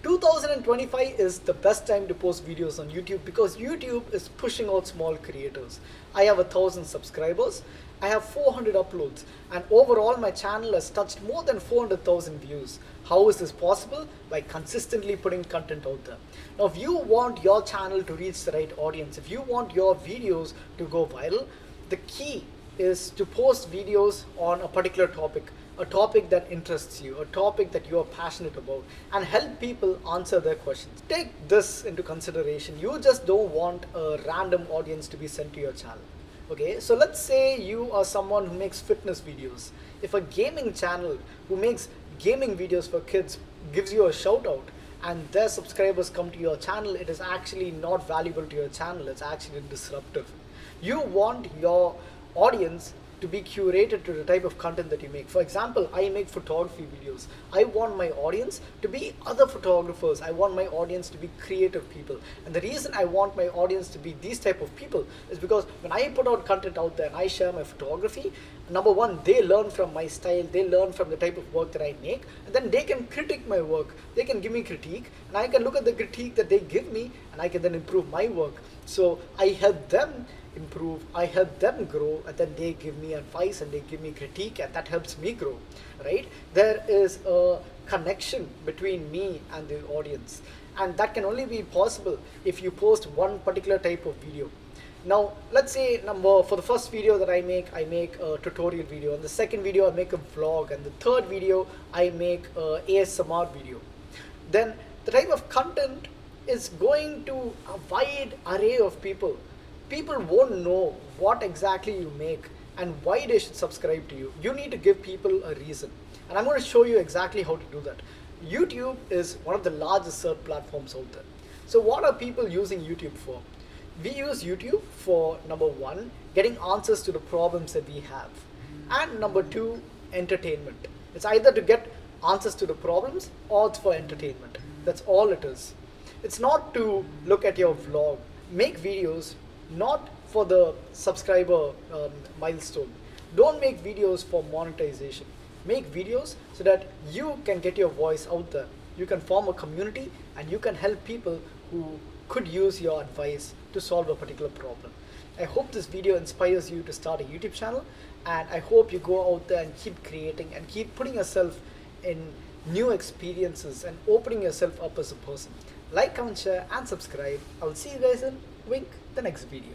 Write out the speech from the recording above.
2025 is the best time to post videos on YouTube because YouTube is pushing out small creators. I have 1,000 subscribers, I have 400 uploads, and overall my channel has touched more than 400,000 views. How is this possible? By consistently putting content out there. Now, if you want your channel to reach the right audience, if you want your videos to go viral, the key is to post videos on a particular topic, a topic that interests you, a topic that you are passionate about, and help people answer their questions. Take this into consideration. You just don't want a random audience to be sent to your channel. Okay, so let's say you are someone who makes fitness videos. If a gaming channel who makes gaming videos for kids gives you a shout out and their subscribers come to your channel, it is actually not valuable to your channel, it's actually disruptive. You want your audience to be curated to the type of content that you make. For example, I make photography videos. I want my audience to be other photographers. I want my audience to be creative people. And the reason I want my audience to be these type of people is because when I put out content out there and I share my photography, number one, they learn from my style, they learn from the type of work that I make, and then they can critique my work. They can give me critique, and I can look at the critique that they give me, and I can then improve my work. So I help them improve, I help them grow, and then they give me advice and they give me critique, and that helps me grow, right? There is a connection between me and the audience, and that can only be possible if you post one particular type of video. Now, let's say for the first video that I make a tutorial video, and the second video I make a vlog, and the third video I make a ASMR video. Then the type of content is going to a wide array of people. People won't know what exactly you make and why they should subscribe to you. You need to give people a reason. And I'm going to show you exactly how to do that. YouTube is one of the largest search platforms out there. So what are people using YouTube for? We use YouTube for, number one, getting answers to the problems that we have. And number two, entertainment. It's either to get answers to the problems or it's for entertainment. That's all it is. It's not to look at your vlog. Make videos not for the subscriber milestone. Don't make videos for monetization. Make videos so that you can get your voice out there. You can form a community and you can help people who could use your advice to solve a particular problem. I hope this video inspires you to start a YouTube channel, and I hope you go out there and keep creating and keep putting yourself in new experiences and opening yourself up as a person. Like, comment, share and subscribe. I'll see you guys in the next video.